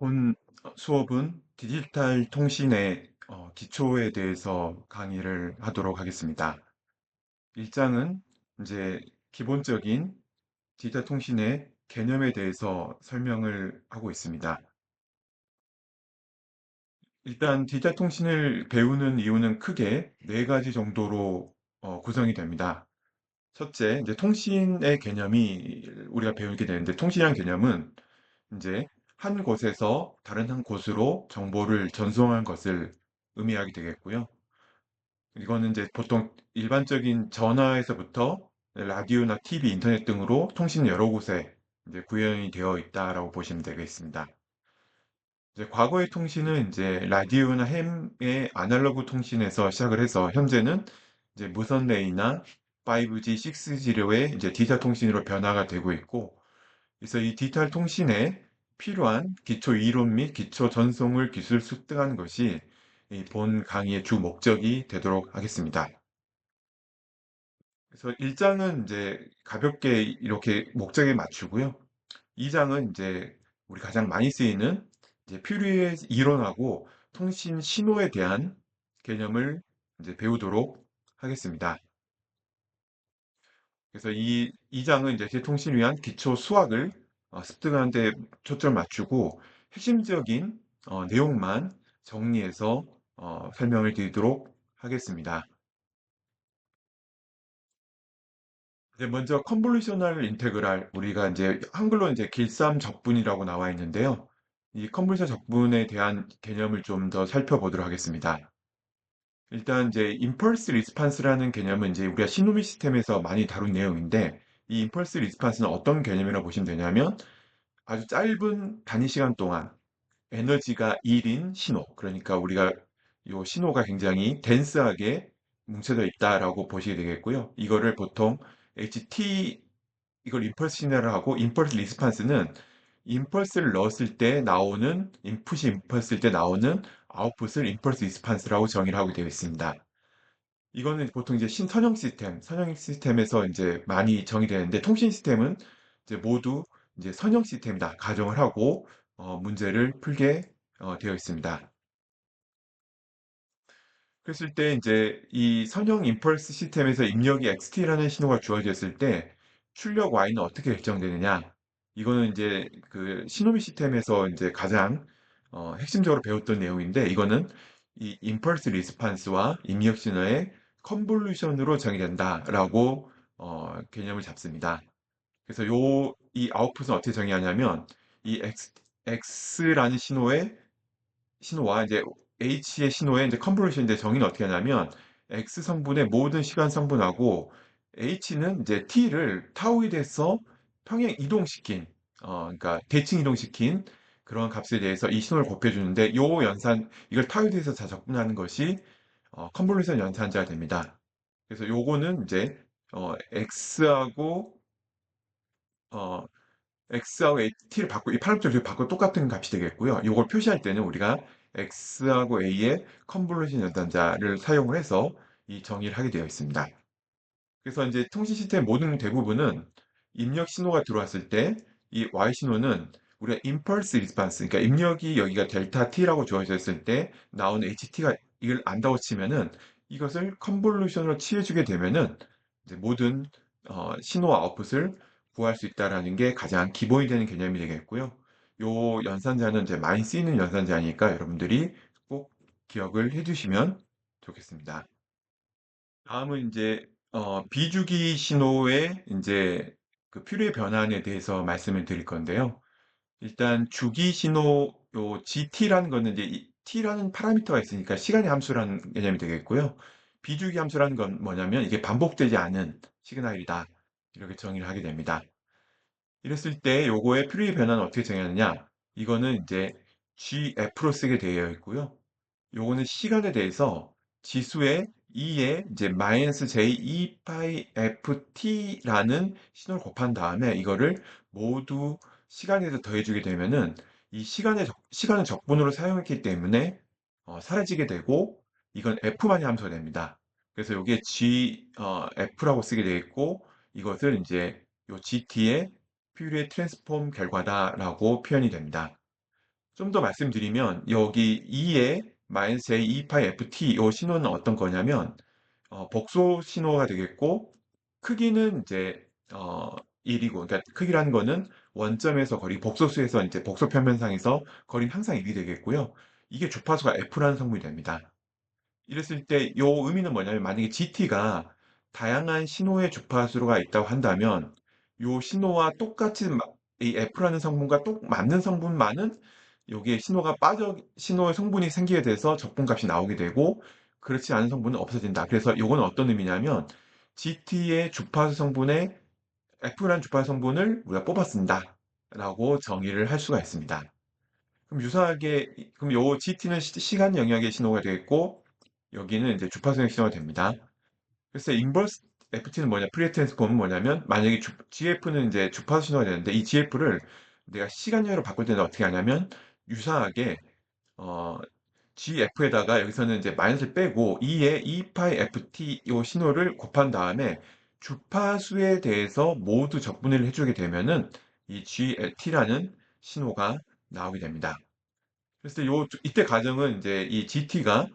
본 수업은 디지털 통신의 기초에 대해서 강의를 하도록 하겠습니다. 1장은 이제 기본적인 디지털 통신의 개념에 대해서 설명을 하고 있습니다. 일단 디지털 통신을 배우는 이유는 크게 네 가지 정도로 구성이 됩니다. 첫째, 이제 통신의 개념이 우리가 배우게 되는데 통신이라는 개념은 이제 한 곳에서 다른 한 곳으로 정보를 전송한 것을 의미하게 되겠고요. 이거는 이제 보통 일반적인 전화에서부터 라디오나 TV, 인터넷 등으로 통신 여러 곳에 이제 구현이 되어 있다라고 보시면 되겠습니다. 이제 과거의 통신은 이제 라디오나 햄의 아날로그 통신에서 시작을 해서 현재는 이제 무선 레이나 5G, 6G로의 이제 디지털 통신으로 변화가 되고 있고, 그래서 이 디지털 통신에 필요한 기초 이론 및 기초 전송을 기술 습득하는 것이 이 본 강의의 주 목적이 되도록 하겠습니다. 그래서 1장은 이제 가볍게 이렇게 목적에 맞추고요. 2장은 이제 우리 가장 많이 쓰이는 이제 표류의 이론하고 통신 신호에 대한 개념을 이제 배우도록 하겠습니다. 그래서 이 장은 이제 대통신을 위한 기초 수학을 습득하는 데 초점을 맞추고 핵심적인 내용만 정리해서 설명을 드리도록 하겠습니다. 이제 먼저 컨볼루셔널 인테그랄, 우리가 이제 한글로 이제 길쌈적분이라고 나와 있는데요. 이 컨볼루션 적분에 대한 개념을 좀 더 살펴보도록 하겠습니다. 일단 이제 임펄스 리스판스라는 개념은 이제 우리가 시노미 시스템에서 많이 다룬 내용인데, 이 임펄스 리스판스는 어떤 개념이라고 보시면 되냐면 아주 짧은 단위 시간 동안 에너지가 1인 신호, 그러니까 우리가 이 신호가 굉장히 덴스하게 뭉쳐져 있다라고 보시게 되겠고요. 이거를 보통 HT, 이걸 임펄스 시그널을 하고, 임펄스 리스판스는 임펄스를 넣었을 때 나오는, 인풋이 임펄스일 때 나오는 아웃풋을 임펄스 리스판스라고 정의를 하고 되어 있습니다. 이거는 보통 이제 신선형 시스템, 선형 시스템에서 이제 많이 정의되는데, 통신 시스템은 이제 모두 이제 선형 시스템이다 가정을 하고 문제를 풀게 되어 있습니다. 그랬을 때 이제 이 선형 임펄스 시스템에서 입력이 XT라는 신호가 주어졌을 때 출력 Y는 어떻게 결정되느냐? 이거는 이제 그 시노미 시스템에서 이제 가장 핵심적으로 배웠던 내용인데, 이거는 이 임펄스 리스판스와 입력 신호의 컨볼루션으로 정의된다라고 개념을 잡습니다. 그래서 이 아웃풋은 어떻게 정의하냐면 이 X라는 신호와 이제 H의 신호의 이제 컨볼루션 이제 정의는 어떻게 하냐면 X 성분의 모든 시간 성분하고 H는 이제 T를 타우에 대해서 평행 이동시킨 그러니까 대칭 이동시킨 그런 값에 대해서 이 신호를 곱해주는데, 요 연산 이걸 타우에 대해서 다 적분하는 것이 컨볼루션 연산자가 됩니다. 그래서 요거는 이제 X하고 어, X하고 T를 바꿔, 이 파람들을 바꿔 똑같은 값이 되겠고요. 이걸 표시할 때는 우리가 X하고 A의 컨볼루션 연산자를 사용을 해서 이 정의를 하게 되어 있습니다. 그래서 이제 통신 시스템 모든 대부분은 입력 신호가 들어왔을 때 이 Y 신호는 우리가 임펄스 리스판스, 그러니까 입력이 여기가 델타 T라고 주어져 있을 때 나오는 HT가 이걸 안다고 치면은, 이것을 컨볼루션으로 취해주게 되면은 이제 모든 신호 아웃풋을 구할 수 있다라는 게 가장 기본이 되는 개념이 되겠고요. 요 연산자는 이제 많이 쓰이는 연산자니까 여러분들이 꼭 기억을 해주시면 좋겠습니다. 다음은 이제 비주기 신호의 이제 그 표류의 변환에 대해서 말씀을 드릴 건데요. 일단 주기 신호 요 GT라는 거는 이제 이 T라는 파라미터가 있으니까 시간의 함수라는 개념이 되겠고요. 비주기 함수라는 건 뭐냐면 이게 반복되지 않은 시그널이다, 이렇게 정의를 하게 됩니다. 이랬을 때 요거의 표류의 변화는 어떻게 정의하느냐? 이거는 이제 GF로 쓰게 되어 있고요. 요거는 시간에 대해서 지수의 2에 이제 마이너스 J2 파이 FT라는 신호를 곱한 다음에 이거를 모두 시간에서 더해주게 되면은 이 시간을 적분으로 사용했기 때문에 사라지게 되고, 이건 F만이 함수가 됩니다. 그래서 이게 F라고 쓰게 되겠고, 이것을 이제 요 GT의 퓨리에 트랜스폼 결과다라고 표현이 됩니다. 좀 더 말씀드리면 여기 2의 마이너스 j 2 파이 ft 요 신호는 어떤 거냐면 복소 신호가 되겠고 크기는 이제 1이고 그러니까 크기라는 거는 원점에서 거리 복소수에서 이제 복소 평면상에서 거리는 항상 1이 되겠고요. 이게 주파수가 F라는 성분이 됩니다. 이랬을 때 요 의미는 뭐냐면 만약에 GT가 다양한 신호의 주파수가 있다고 한다면 요 신호와 똑같이 이 F라는 성분과 똑 맞는 성분만은 여기에 신호가 빠져 신호의 성분이 생기게 돼서 적분값이 나오게 되고 그렇지 않은 성분은 없어진다. 그래서 요거는 어떤 의미냐면 GT의 주파수 성분에 F라는 주파수 성분을 우리가 뽑았습니다. 라고 정의를 할 수가 있습니다. 그럼 유사하게 그럼 요 GT는 시간 영역의 신호가 되겠고 여기는 이제 주파수의 신호가 됩니다. 그래서 인버스 FT는 뭐냐, 프리에 트랜스폼은 뭐냐면 만약에 GF는 이제 주파수 신호가 되는데 이 GF를 내가 시간 영역으로 바꿀 때는 어떻게 하냐면 유사하게 어, GF에다가 여기서는 이제 마이너스를 빼고 2에 2파이 FT 요 신호를 곱한 다음에 주파수에 대해서 모두 적분을 해주게 되면은 이 GT라는 신호가 나오게 됩니다. 그래서 이때 가정은 이제 이 GT가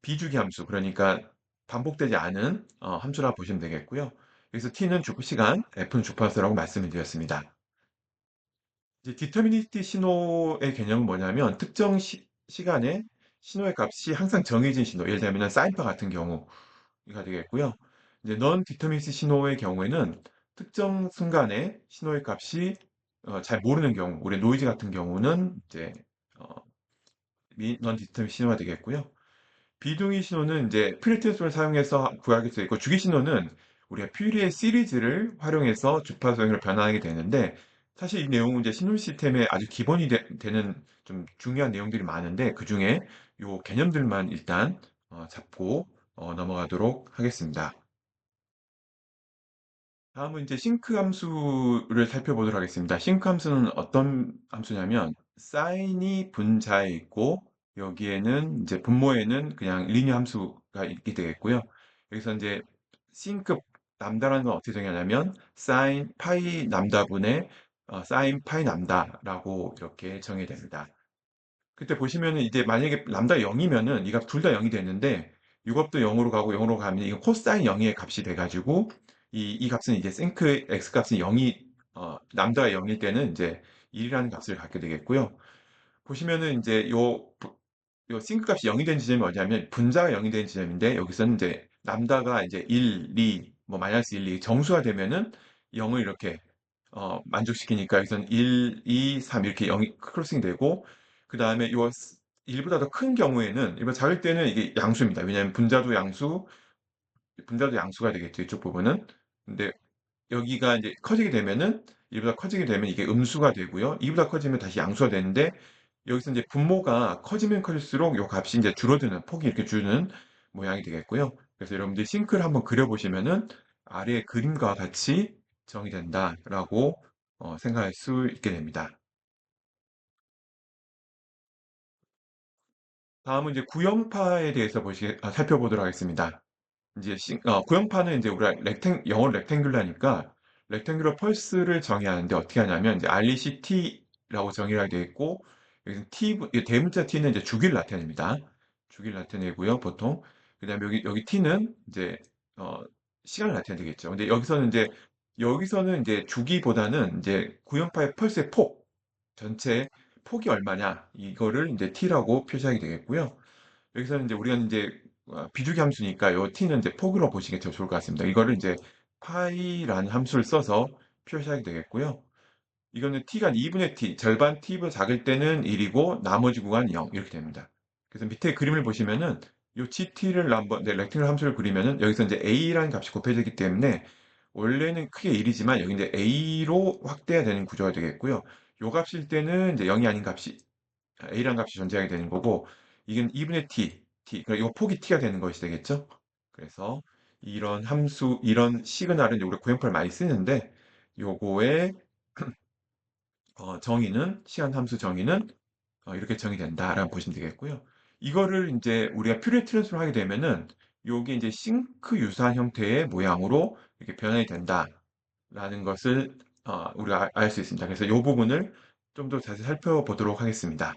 비주기 함수, 그러니까 반복되지 않은 함수라 보시면 되겠고요. 여기서 T는 시간, F는 주파수라고 말씀을 드렸습니다. 이제 디터미니티 신호의 개념은 뭐냐면 특정 시간에 신호의 값이 항상 정해진 신호, 예를 들면 사인파 같은 경우가 되겠고요. 이제 넌 디터미니티 신호의 경우에는 특정 순간에 신호의 값이 잘 모르는 경우, 우리 노이즈 같은 경우는 이제 어, 넌 디터미니티 신호가 되겠고요. 비동의 신호는 이제 필트를 사용해서 구하게 되어 있고 주기 신호는 우리가 퓨리의 시리즈를 활용해서 주파수 형태로 변환하게 되는데 사실 이 내용은 이제 신호 시스템에 아주 기본이 되는 좀 중요한 내용들이 많은데 그 중에 요 개념들만 일단 잡고 넘어가도록 하겠습니다. 다음은 이제 싱크 함수를 살펴보도록 하겠습니다. 싱크 함수는 어떤 함수냐면 사인이 분자에 있고 여기에는 이제 분모에는 그냥 리니어 함수가 있게 되겠고요. 여기서 이제 싱크 람다라는 건 어떻게 정의하냐면 사인 파이 람다분의 사인 파이 람다라고 이렇게 정의됩니다. 그때 보시면은 이제 만약에 람다 0이면은 이 값 둘 다 0이 되는데 이 값도 0으로 가고 0으로 가면 이거 코사인 0의 값이 돼가지고 이 값은 이제 생크 x 값은 0이 람다가 0일 때는 이제 1이라는 값을 갖게 되겠고요. 보시면은 이제 요 싱크 값이 0이 된 지점이 어디냐면 분자가 0이 된 지점인데 여기서는 이제 람다가 이제 1, 2, 뭐 마이너스 1, 2 정수가 되면은 0을 이렇게 만족시키니까 여기서는 1, 2, 3 이렇게 0이 크로싱 되고 그 다음에 요 1보다 더 큰 경우에는 일보다 작을 때는 이게 양수입니다. 왜냐하면 분자도 양수가 되겠죠. 이쪽 부분은. 근데 여기가 이제 커지게 되면은 1보다 커지게 되면 이게 음수가 되고요. 2보다 커지면 다시 양수가 되는데 여기서 이제 분모가 커지면 커질수록 요 값이 이제 줄어드는 폭이 이렇게 줄는 모양이 되겠고요. 그래서 여러분들이 싱크를 한번 그려보시면은 아래 그림과 같이 정의된다라고 생각할 수 있게 됩니다. 다음은 이제 구형파에 대해서 살펴보도록 하겠습니다. 이제 구형파는 이제 우리가 영어로 렉탱귤라니까 렉탱귤러 펄스를 정의하는데 어떻게 하냐면 이제 RECT라고 정의를 하게 되어 있고 여기서 이 대문자 T는 이제 주기를 나타냅니다. 주기를 나타내고요, 보통. 그다음에 여기 T는 이제 어, 시간을 나타내겠죠. 근데 여기서는 이제 주기보다는 이제 구형파의 펄스의 폭 전체 폭이 얼마냐 이거를 이제 T라고 표시하게 되겠고요. 여기서는 이제 우리가 이제 비주기 함수니까 요 t는 이제 폭으로 보시는 게 더 좋을 것 같습니다. 이거를 이제 파이라는 함수를 써서 표시하게 되겠고요. 이거는 t가 2분의 t, 절반 t보다 작을 때는 1이고 나머지 구간 0 이렇게 됩니다. 그래서 밑에 그림을 보시면은 요 gt를 한번 렉탱글 함수를 그리면은 여기서 이제 a라는 값이 곱해지기 때문에 원래는 크게 1이지만 여기 이제 a로 확대가 되는 구조가 되겠고요. 요 값일 때는 이제 0이 아닌 값이 A라는 값이 존재하게 되는 거고 이건 2분의 그러니까 이거 폭이 t가 되는 것이 되겠죠. 그래서 이런 시그널은 이제 우리가 구형표를 많이 쓰는데 요거의 정의는 시간 함수 정의는 이렇게 정의된다라고 보시면 되겠고요. 이거를 이제 우리가 퓨리어 트랜스폼을 하게 되면은 요게 이제 싱크 유사한 형태의 모양으로 이렇게 변환이 된다라는 것을 우리가 알 수 있습니다. 그래서 이 부분을 좀 더 자세히 살펴보도록 하겠습니다.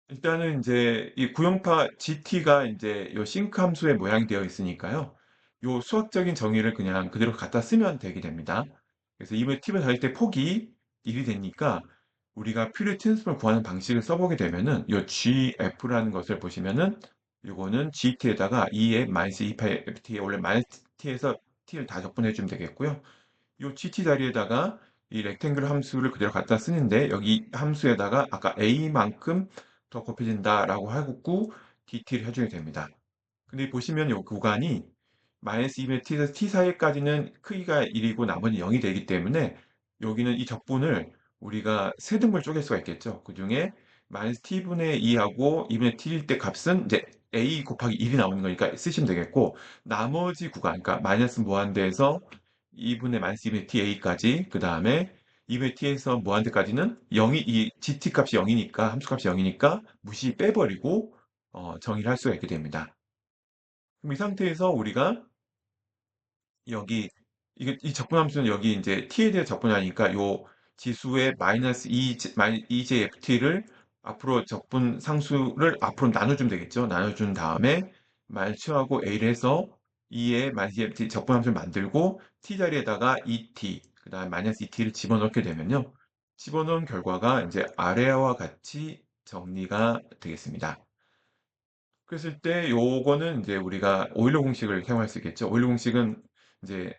일단은 이제 이 구형파 GT가 이제 요 싱크 함수의 모양이 되어 있으니까요. 요 수학적인 정의를 그냥 그대로 갖다 쓰면 되게 됩니다. 그래서 이번 팁을 달릴 때 폭이 1이 되니까 우리가 퓨리 트랜스폼을 구하는 방식을 써보게 되면은 요 GF라는 것을 보시면은 요거는 GT에다가 2의 마이너스 2파이 FT에 원래 마이너스 T에서 T를 다 적분해 주면 되겠고요. 요 GT 자리에다가 이 렉탱글 함수를 그대로 갖다 쓰는데 여기 함수에다가 아까 A만큼 더 곱해진다라고 하고 DT를 해주게 됩니다. 근데 보시면 요 구간이 마이너스 2분의 t에서 t 사이까지는 크기가 1이고 나머지 0이 되기 때문에 여기는 이 적분을 우리가 세 등분을 쪼갤 수가 있겠죠. 그중에 마이너스 t분의 2하고 2분의 t일 때 값은 이제 a 곱하기 1이 나오는 거니까 쓰시면 되겠고 나머지 구간, 그러니까 마이너스 무한대에서 2분의 마이너스 2분의 t a까지 그 다음에 2분의 t에서 무한대까지는 0이 이 gt 값이 0이니까 함수 값이 0이니까 무시 빼버리고 정의를 할 수가 있게 됩니다. 그럼 이 상태에서 우리가 여기 이게 이 적분함수는 여기 이제 t에 대해 적분하니까 요 지수의 마이너스 2jft를 앞으로 적분 상수를 앞으로 나눠주면 되겠죠. 나눠준 다음에 말취하고 a를 해서 2의 마이너스 2ft 적분함수를 만들고 t 자리에다가 2t 그다음 마이너스 2t를 집어넣게 되면요. 집어넣은 결과가 이제 아래와 같이 정리가 되겠습니다. 그랬을 때 요거는 이제 우리가 오일러 공식을 사용할 수 있겠죠. 오일러 공식은 이제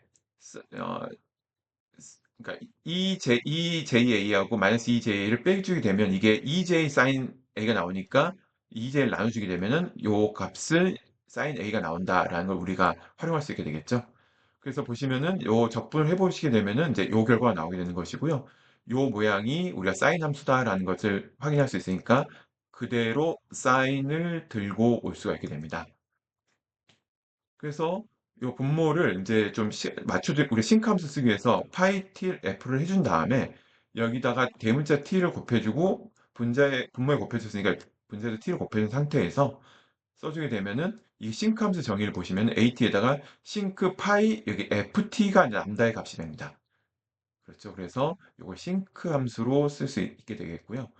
그러니까 EJA하고 마이너스 EJ를 빼주게 되면 이게 EJ 사인 A가 나오니까 EJ를 나눠주게 되면은 요 값을 사인 A가 나온다라는 걸 우리가 활용할 수 있게 되겠죠. 그래서 보시면은 요 적분을 해보시게 되면은 이제 요 결과가 나오게 되는 것이고요. 요 모양이 우리가 사인 함수다라는 것을 확인할 수 있으니까 그대로 사인을 들고 올 수가 있게 됩니다. 그래서 요 분모를 이제 좀 맞춰줄 우리 싱크함수 쓰기 위해서 파이 t f를 해준 다음에 여기다가 대문자 t를 곱해주고 분모에 곱해줬으니까 분자에도 t를 곱해준 상태에서 써주게 되면은 이 싱크함수 정의를 보시면 at에다가 싱크 파이 여기 ft가 람다의 값이 됩니다. 그렇죠. 그래서 이걸 싱크 함수로 쓸 수 있게 되겠고요.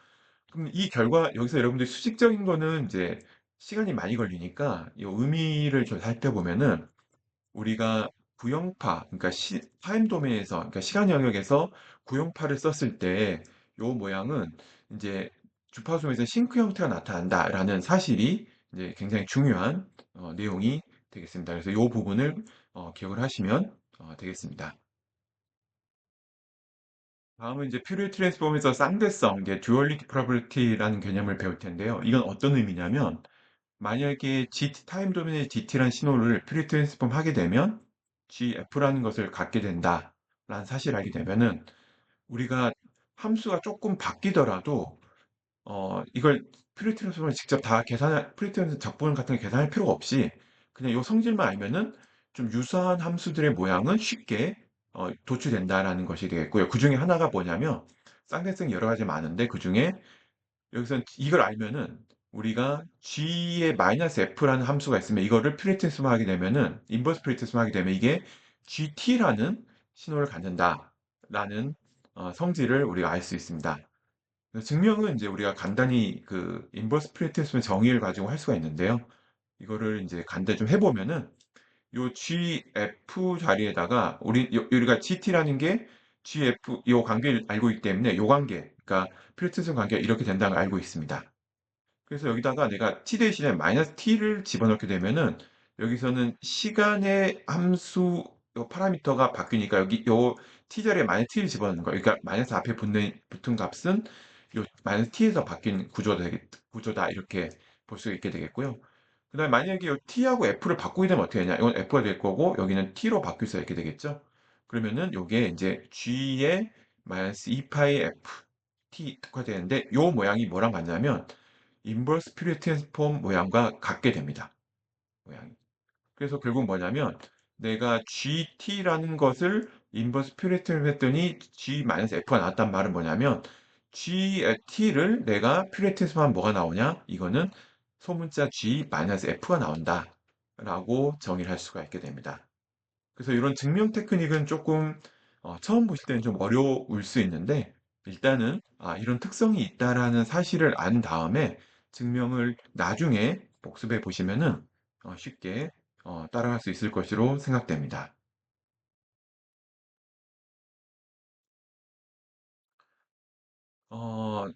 그럼 이 결과 여기서 여러분들이 수직적인 거는 이제 시간이 많이 걸리니까 이 의미를 좀 살펴보면은 우리가 구형파, 그러니까 타임 도메인에서, 그러니까 시간 영역에서 구형파를 썼을 때 요 모양은 이제 주파수에서 싱크 형태가 나타난다라는 사실이 이제 굉장히 중요한 내용이 되겠습니다. 그래서 요 부분을 기억을 하시면 되겠습니다. 다음은 이제 퓨리어 트랜스폼에서 쌍대성, 이게 듀얼리티 프로퍼티라는 개념을 배울 텐데요. 이건 어떤 의미냐면 만약에 GT 타임 도면의 GT라는 신호를 퓨리 트랜스폼 하게 되면 GF라는 것을 갖게 된다라는 사실을 알게 되면은 우리가 함수가 조금 바뀌더라도 이걸 퓨리 트랜스폼을 직접 다 계산할 퓨리 트랜스폼 적분 같은 거 계산할 필요가 없이 그냥 요 성질만 알면은 좀 유사한 함수들의 모양은 쉽게 도출된다라는 것이 되겠고요. 그 중에 하나가 뭐냐면 쌍대성이 여러 가지 많은데 그 중에 여기서 이걸 알면은 우리가 g의 마이너스 f라는 함수가 있으면 이거를 프리트스만 하게 되면은 인버스 프리트스만 하게 되면 이게 gt라는 신호를 갖는다라는 성질을 우리가 알 수 있습니다. 그래서 증명은 이제 우리가 간단히 그 인버스 프리트스의 정의를 가지고 할 수가 있는데요. 이거를 이제 간단히 좀 해보면은 요 GF 자리에다가 우리가 GT라는 게 GF 요 관계를 알고 있기 때문에 요 관계, 그러니까 필트슨 관계가 이렇게 된다는 걸 알고 있습니다. 그래서 여기다가 내가 t 대신에 마이너스 t를 집어넣게 되면은 여기서는 시간의 함수 요 파라미터가 바뀌니까 여기 요 t 자리에 마이너스 t를 집어넣는 거예요. 그러니까 마이너스 앞에 붙은 값은 요 마이너스 t에서 바뀐 구조다 이렇게 볼 수 있게 되겠고요. 그다음에 만약에 요 t하고 f를 바꾸게 되면 어떻게 되냐? 이건 f가 될 거고 여기는 t로 바뀔 수 있게 되겠죠. 그러면은 요게 이제 g의 마이너스 2파이 f t가 되는데 요 모양이 뭐랑 같냐면 인버스 퓨리어 트랜스폼 모양과 같게 됩니다. 모양이. 그래서 결국 뭐냐면 내가 GT라는 것을 인버스 퓨리어 트랜스폼 했더니 G-F가 나왔단 말은 뭐냐면 GT를 내가 퓨리어 트랜스폼 하면 뭐가 나오냐? 이거는 소문자 G-F가 나온다. 라고 정의를 할 수가 있게 됩니다. 그래서 이런 증명 테크닉은 조금 처음 보실 때는 좀 어려울 수 있는데 일단은 이런 특성이 있다라는 사실을 안 다음에 증명을 나중에 복습해 보시면은 쉽게 따라갈 수 있을 것으로 생각됩니다. 어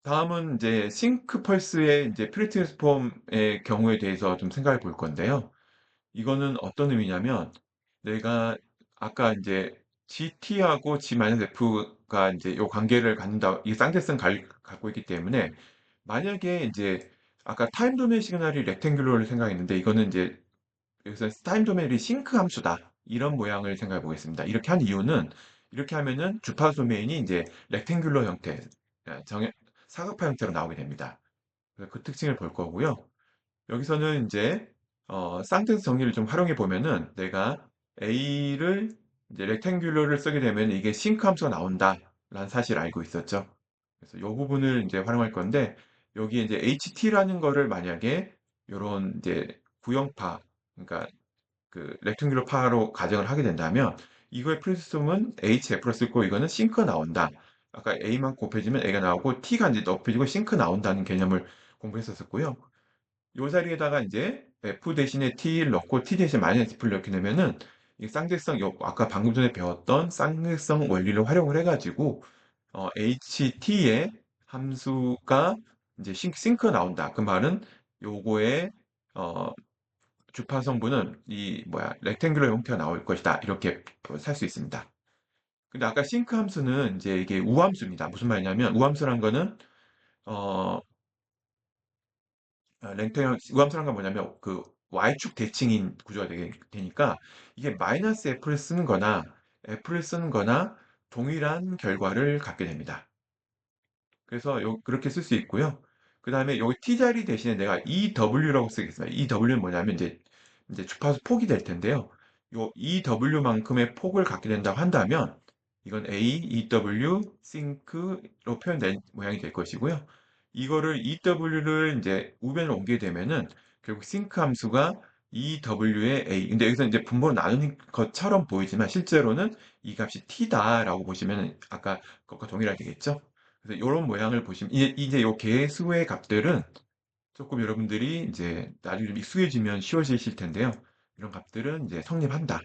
다음은 이제 싱크 펄스의 이제 프리트랜스폼의 경우에 대해서 좀 생각해 볼 건데요. 이거는 어떤 의미냐면 내가 아까 인제 GT하고 G-F가 인제 요 관계를 갖는다 이 쌍대성 갖고 있기 때문에 만약에 인제 아까 타임 도메인 시그널이 렉탱귤러를 생각했는데 이거는 인제 여기서 타임 도메인이 싱크 함수다. 이런 모양을 생각해 보겠습니다. 이렇게 한 이유는 이렇게 하면은 주파수 도메인이 인제 렉탱귤러 형태 정해 사각파 형태로 나오게 됩니다. 그래서 그 특징을 볼 거고요. 여기서는 인제 쌍테스 정리를 좀 활용해 보면은 내가 A를 이제 렉탱귤러를 쓰게 되면 이게 싱크 함수가 나온다라는 사실을 알고 있었죠. 그래서 요 부분을 인제 활용할 건데 여기에 인제 HT라는 거를 만약에 요런 이제 구형파 그러니까 그 렉탱귤러 파로 가정을 하게 된다면 이거의 프리스톰은 HF로 쓰고 이거는 싱크가 나온다. 아까 A만 곱해지면 A가 나오고 T가 인제 높여지고 싱크 나온다는 개념을 공부했었었고요. 요 자리에다가 인제 F 대신에 T를 넣고 T 대신에 마이너스 F를 넣게 되면은 이 쌍대성 요 아까 방금 전에 배웠던 쌍대성 원리를 활용을 해 가지고 HT의 함수가 인제 싱크가 나온다. 그 말은 요거의 어 주파 성분은 이 뭐야 렉탱귤러 형태가 나올 것이다. 이렇게 살 수 있습니다. 근데 아까 싱크 함수는 인제 이게 우함수입니다. 무슨 말이냐면 우함수란 거는 어 랭탱 우함수란 건 뭐냐면 그 Y축 대칭인 구조가 되니까 이게 마이너스 F를 쓰는 거나 F를 쓰는 거나 동일한 결과를 갖게 됩니다. 그래서 그렇게 쓸 수 있고요. 그다음에 여기 T 자리 대신에 내가 EW라고 쓰겠습니다. EW는 뭐냐면 인제 주파수 폭이 될 텐데요. 요 EW만큼의 폭을 갖게 된다고 한다면 이건 A, EW, sink로 표현된 모양이 될 것이고요. 이거를 EW를 인제 우변으로 옮기게 되면은 결국 싱크 함수가 EW의 A 근데 여기서 인제 분모로 나누는 것처럼 보이지만 실제로는 이 값이 T다라고 보시면은 아까 그것과 동일하게 되겠죠? 그래서 요런 모양을 보시면 이제 요 개수의 값들은 쪼끔 여러분들이 인제 나중에 좀 익숙해지면 쉬워지실 텐데요. 이런 값들은 인제 성립한다.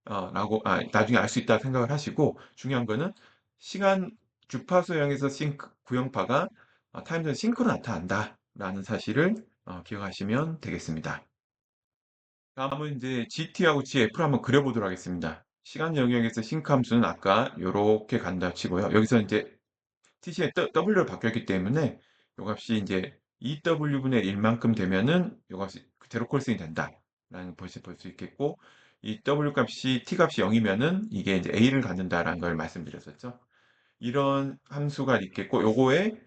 라고 나중에 알 수 있다 생각을 하시고 중요한 거는 시간 주파수형에서 싱크 구형파가 타임전 싱크로 나타난다라는 사실을 기억하시면 되겠습니다. 다음은 인제 GT하고 GF를 한번 그려 보도록 하겠습니다. 시간 영역에서 싱크 함수는 아까 요렇게 간다 치고요. 여기서 인제 tc에 w로 바뀌었기 때문에 요 값이 인제 EW분의 1 만큼 되면은 요 값이 제로 콜슨이 된다라는 것을 볼 수 있겠고 이 w 값이 t 값이 0 이면은 이게 인제 A를 갖는다라는 걸 말씀드렸었죠. 이런 함수가 있겠고 요거의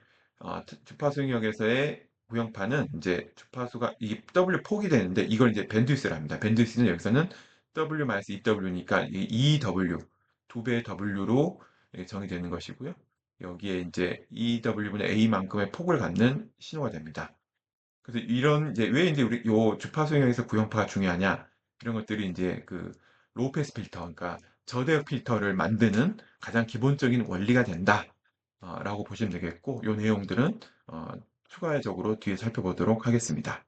주파수 영역에서의 구형파는 인제 주파수가 이 W 폭이 되는데 이걸 이제 밴드위스라 합니다. 밴드위스는 여기서는 W-EW니까 이 EW 2 배의 W로 정의되는 것이고요. 여기에 인제 EW분의 A만큼의 폭을 갖는 신호가 됩니다. 그래서 이런 이제 왜 인제 우리 요 주파수 영역에서 구형파가 중요하냐 이런 것들이 인제 그 로우 패스 필터 그러니까 저대역 필터를 만드는 가장 기본적인 원리가 된다. 라고 보시면 되겠고 요 내용들은 어 추가적으로 뒤에 살펴보도록 하겠습니다.